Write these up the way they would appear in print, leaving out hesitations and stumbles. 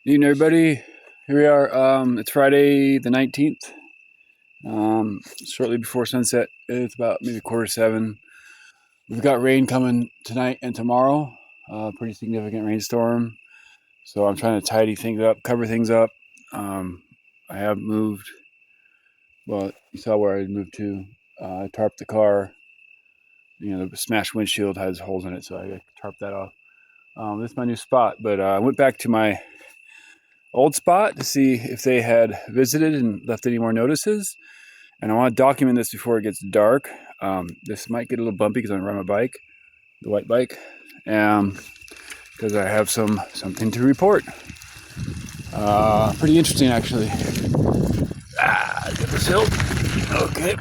Evening, everybody. Here we are. It's Friday the 19th. Shortly before sunset. It's about maybe 6:45. We've got rain coming tonight and tomorrow. Pretty significant rainstorm. So I'm trying to tidy things up, cover things up. I have moved. Well, you saw where I moved to. I tarped the car. The smashed windshield has holes in it, so I tarped that off. This is my new spot, but I went back to my old spot to see if they had visited and left any more notices. And I want to document this before it gets dark. This might get a little bumpy because I'm riding my bike, the white bike, because I have something to report. Pretty interesting, actually. Get this hill. Okay.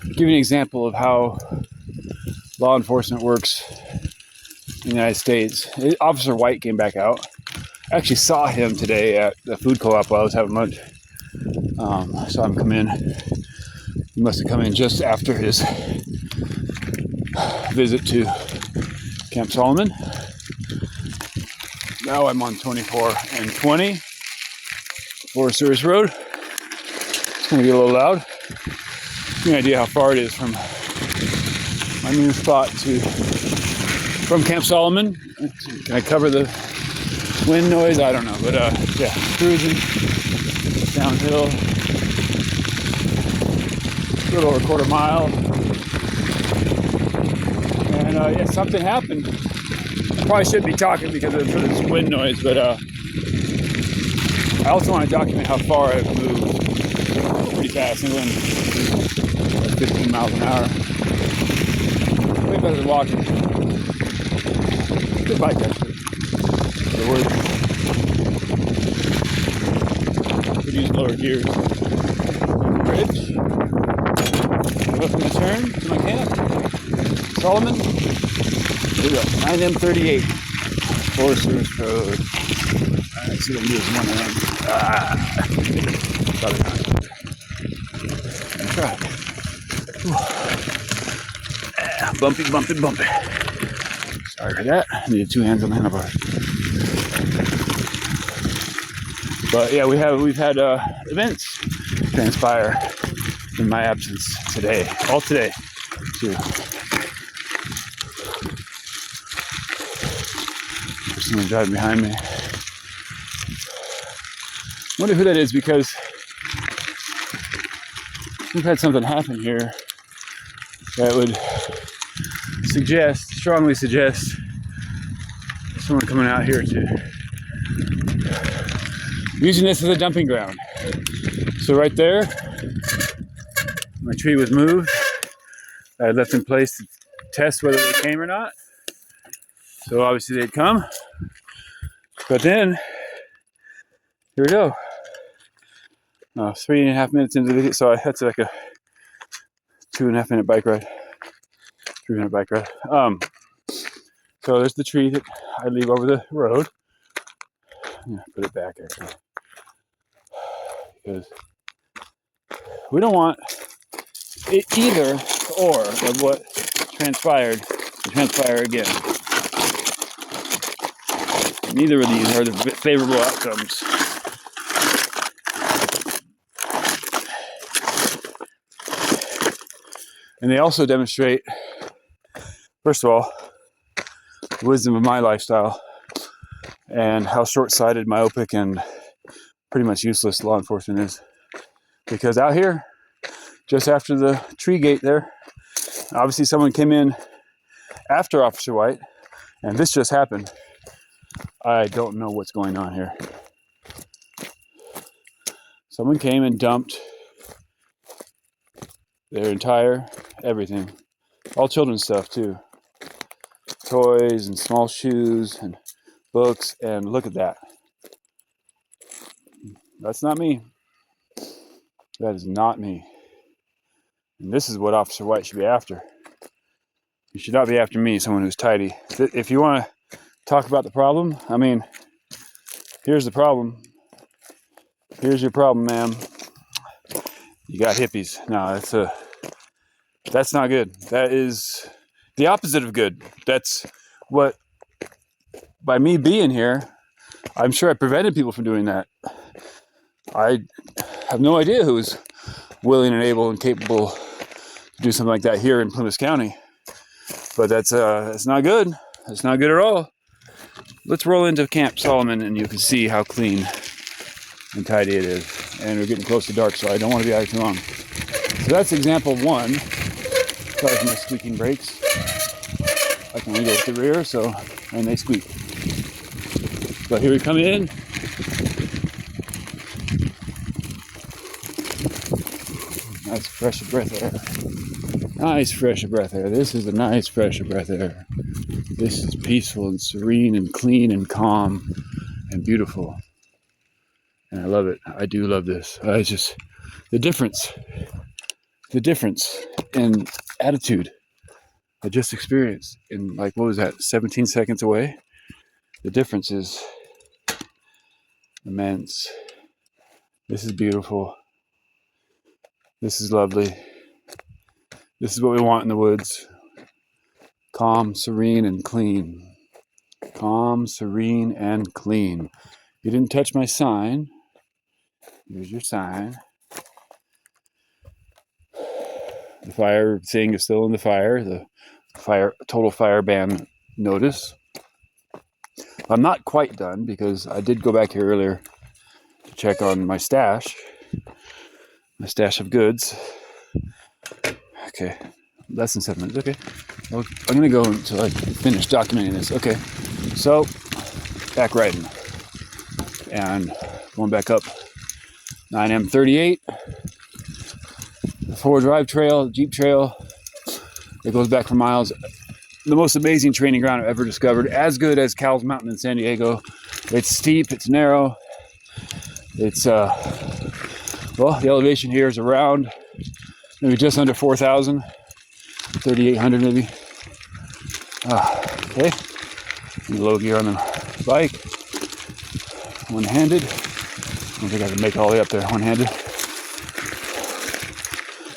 Give you an example of how law enforcement works in the United States. Officer White came back out. I actually saw him today at the food co-op while I was having lunch. I saw him come in. He must have come in just after his visit to Camp Solomon. Now I'm on 24 and 20 Forest Service Road. It's going to get a little loud. Give you an idea how far it is from my new spot from Camp Solomon. Can I cover the wind noise? I don't know, but yeah, cruising downhill, a little over a quarter mile, and yeah, something happened. I probably shouldn't be talking because of this wind noise, but I also want to document how far I've moved. Pretty fast, I'm going 15 miles an hour. Way better than walking. Good bike, actually. The word. Could use lower gears. Bridge. Looking to turn to my camp. Solomon. Here we go. 9M38. Forest Service Road. Alright, see what I can do is one hand. Probably not. Try. Bumpy. Sorry for that. I needed two hands on the handlebar. But yeah, we've had events transpire in my absence today. All today, too. There's someone driving behind me. Wonder who that is, because we've had something happen here that would strongly suggest someone coming out here to using this as a dumping ground. So right there, my tree was moved. I had left in place to test whether they came or not. So obviously they'd come. But then, here we go. 3.5 minutes into the video, so that's like a 2.5 minute bike ride. 3-minute bike ride. So there's the tree that I leave over the road. I'm gonna put it back actually, because we don't want it either or of what transpired to transpire again. Neither of these are the favorable outcomes. And they also demonstrate, first of all, the wisdom of my lifestyle and how short-sighted, myopic, and pretty much useless law enforcement is. Because out here, just after the tree gate there, obviously someone came in after Officer White, and this just happened. I don't know what's going on here. Someone came and dumped their entire everything. All children's stuff too. Toys and small shoes and books, and look at that. That's not me. That is not me. And this is what Officer White should be after. You should not be after me, someone who's tidy. If you want to talk about the problem, I mean, here's the problem. Here's your problem, ma'am. You got hippies. No, that's not good. That is the opposite of good. That's what, by me being here, I'm sure I prevented people from doing that. I have no idea who's willing and able and capable to do something like that here in Plymouth County. But that's not good. That's not good at all. Let's roll into Camp Solomon and you can see how clean and tidy it is. And we're getting close to dark, so I don't want to be out here too long. So that's example one. Sorry for my squeaking brakes. I can only go to the rear, and they squeak. But here we come in. Nice fresh breath air. Nice fresh breath air. This is a nice fresh breath air. This is peaceful and serene and clean and calm and beautiful. And I love it. I do love this. I just, the difference in attitude I just experienced in, like, what was that, 17 seconds away? The difference is immense. This is beautiful. This is lovely. This is what we want in the woods. Calm, serene, and clean. Calm, serene, and clean. You didn't touch my sign. Here's your sign. The fire thing is still in the fire. The total fire ban notice. I'm not quite done because I did go back here earlier to check on my stash of goods. Okay, less than 7 minutes. Okay, well, I'm gonna go until I finish documenting this. Okay, so back riding and going back up 9M38, the 4-drive trail, Jeep trail. It goes back for miles. The most amazing training ground I've ever discovered. As good as Cowles Mountain in San Diego. It's steep, it's narrow. It's, well, the elevation here is around maybe just under 4,000, 3,800 maybe. Okay, low gear on the bike. One-handed. I don't think I can make it all the way up there one-handed.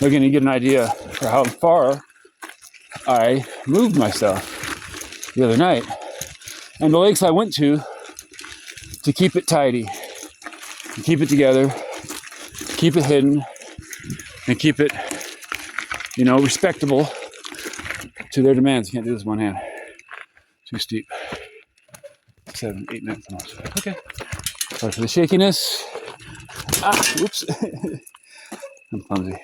Again, you get an idea for how far I moved myself the other night. And the lakes I went to keep it tidy, to keep it together, to keep it hidden, and keep it, respectable to their demands. You can't do this one hand. Too steep. 7, 8 minutes almost. Okay. Sorry for the shakiness. Whoops. I'm clumsy.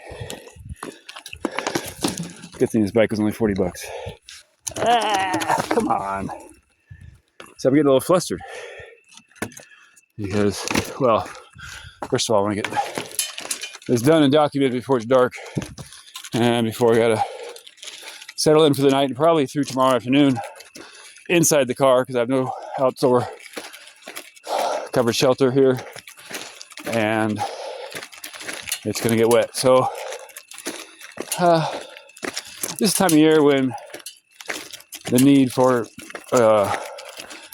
Good thing this bike was only $40. Come on. So I'm getting a little flustered. Because, well, first of all, I want to get this done and documented before it's dark. And before I gotta settle in for the night and probably through tomorrow afternoon inside the car because I have no outdoor covered shelter here. And it's gonna get wet. So, this time of year when the need for an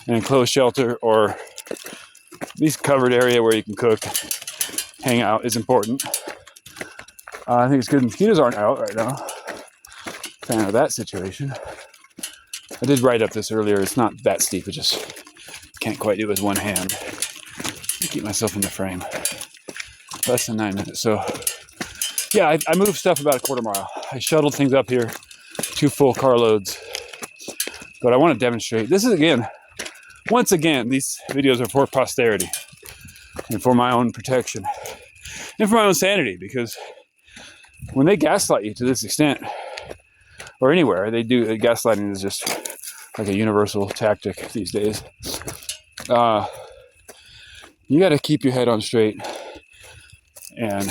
enclosed shelter or at least covered area where you can cook, hang out is important. I think it's good mosquitoes aren't out right now. Fan of that situation. I did write up this earlier. It's not that steep. I just can't quite do it with one hand. Keep myself in the frame. Less than 9 minutes. So yeah, I moved stuff about a quarter mile. I shuttled things up here, 2 full carloads. But I want to demonstrate. This is once again, these videos are for posterity and for my own protection and for my own sanity, because when they gaslight you to this extent, or anywhere, gaslighting is just like a universal tactic these days. You got to keep your head on straight and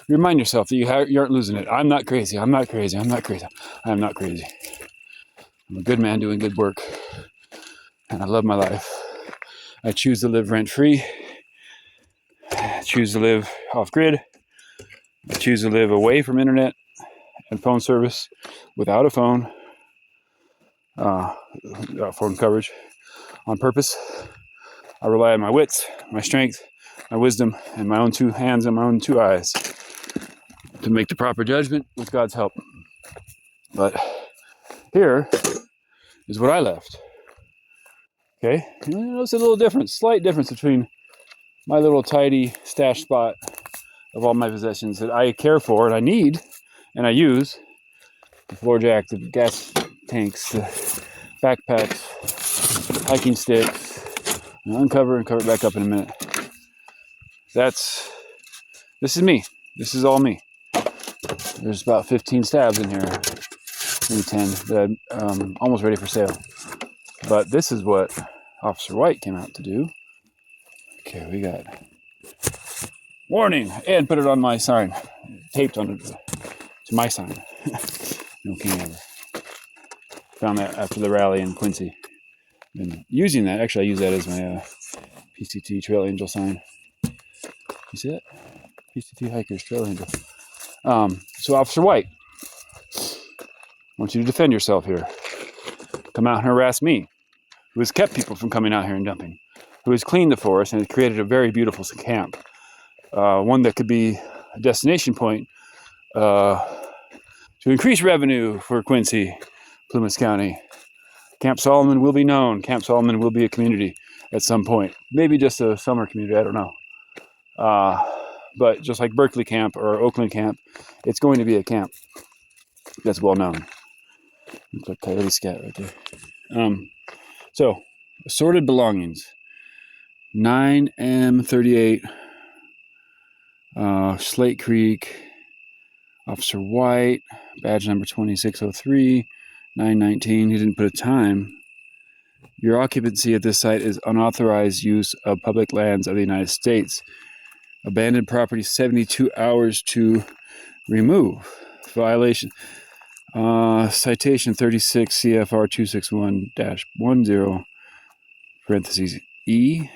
remind yourself that you aren't losing it. I'm not crazy. I'm not crazy. I'm not crazy. I'm not crazy. I'm a good man doing good work. And I love my life. I choose to live rent-free. I choose to live off-grid. I choose to live away from internet and phone service, without a phone, phone coverage, on purpose. I rely on my wits, my strength, my wisdom, and my own 2 hands and my own 2 eyes to make the proper judgment with God's help. But Here is what I left. Okay, you notice a little difference, slight difference between my little tidy stash spot of all my possessions that I care for and I need and I use. The floor jack, the gas tanks, the backpacks, hiking sticks. I'll uncover and cover it back up in a minute. This is me. This is all me. There's about 15 stabs in here, maybe 10, that I'm almost ready for sale. But this is what Officer White came out to do. Okay, we got warning, and put it on my sign, taped on it to my sign. No king ever. Found that after the rally in Quincy. Been using that. Actually, I use that as my PCT Trail Angel sign. You see that? PCT Hikers Trail Angel. So Officer White, I want you to defend yourself here. Come out and harass me, who has kept people from coming out here and dumping, who has cleaned the forest and has created a very beautiful camp. One that could be a destination point to increase revenue for Quincy, Plumas County. Camp Solomon will be known. Camp Solomon will be a community at some point. Maybe just a summer community, I don't know. But just like Berkeley Camp or Oakland Camp, it's going to be a camp that's well known. Looks like Coyote Scat right there. So, assorted belongings. 9M38, Slate Creek, Officer White, badge number 2603, 919. He didn't put a time. Your occupancy at this site is unauthorized use of public lands of the United States. Abandoned property, 72 hours to remove. Violation. Citation 36 CFR 261-10, parentheses E.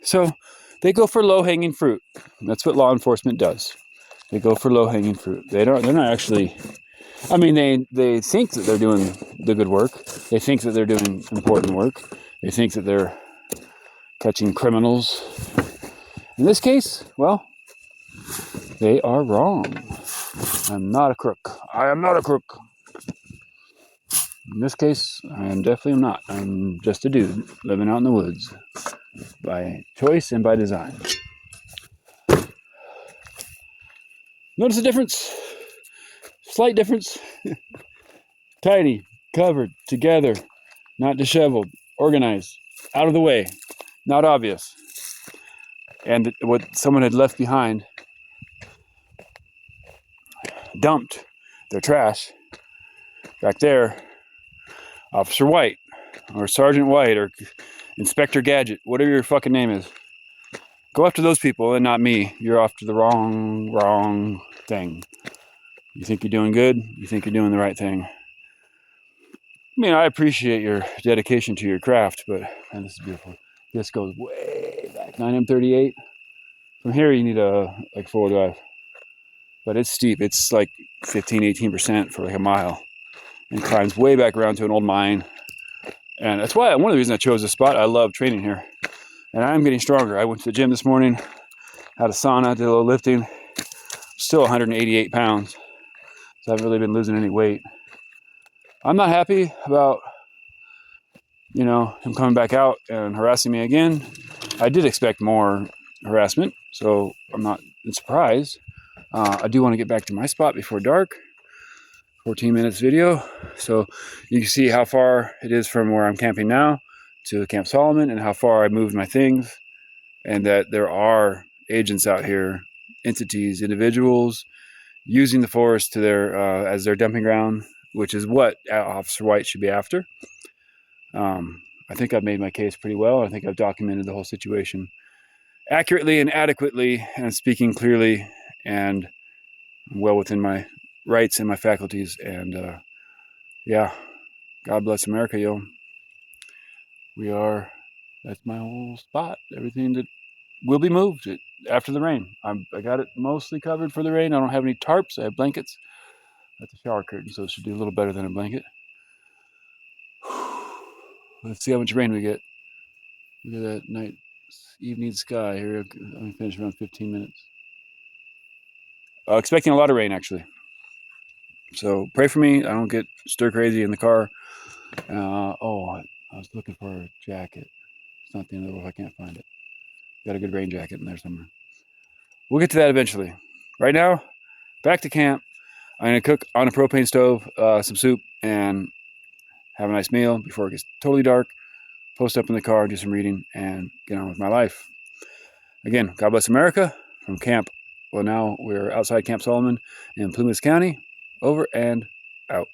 So they go for low-hanging fruit. That's what law enforcement does. They go for low-hanging fruit. They're not actually, I mean, they think that they're doing the good work. They think that they're doing important work. They think that they're catching criminals. In this case, well, they are wrong. I'm not a crook. I am not a crook. In this case, I am definitely not. I'm just a dude living out in the woods by choice and by design. Notice the difference? Slight difference. Tidy, covered, together, not disheveled, organized, out of the way, not obvious. And what someone had left behind, dumped their trash back there. Officer White, or Sergeant White, or Inspector Gadget, whatever your fucking name is. Go after those people and not me. You're after the wrong thing. You think you're doing good? You think you're doing the right thing? I mean, I appreciate your dedication to your craft, but man, this is beautiful. This goes way back. 9M38. From here, you need a four-wheel drive. But it's steep. It's like 15-18% for like a mile. And climbs way back around to an old mine. And that's why one of the reasons I chose this spot. I love training here. And I'm getting stronger. I went to the gym this morning, had a sauna, did a little lifting. Still 188 pounds. So I haven't really been losing any weight. I'm not happy about, him coming back out and harassing me again. I did expect more harassment, so I'm not surprised. I do want to get back to my spot before dark. 14 minutes video. So you can see how far it is from where I'm camping now to Camp Solomon and how far I moved my things, and that there are agents out here, entities, individuals using the forest to their as their dumping ground, which is what Officer White should be after. I think I've made my case pretty well. I think I've documented the whole situation accurately and adequately, and speaking clearly and well within my rights and my faculties. And yeah, God bless America, yo. That's my whole spot. Everything that will be moved after the rain. I got it mostly covered for the rain. I don't have any tarps. I have blankets. That's a shower curtain, so it should do a little better than a blanket. Let's see how much rain we get. Look at that evening sky here. I'm going to finish around 15 minutes. Expecting a lot of rain, actually. So pray for me. I don't get stir crazy in the car. I was looking for a jacket. It's not the end of the world if I can't find it. Got a good rain jacket in there somewhere. We'll get to that eventually. Right now, back to camp. I'm going to cook on a propane stove some soup and have a nice meal before it gets totally dark. Post up in the car, do some reading, and get on with my life. Again, God bless America from camp. Well, now we're outside Camp Solomon in Plumas County. Over and out.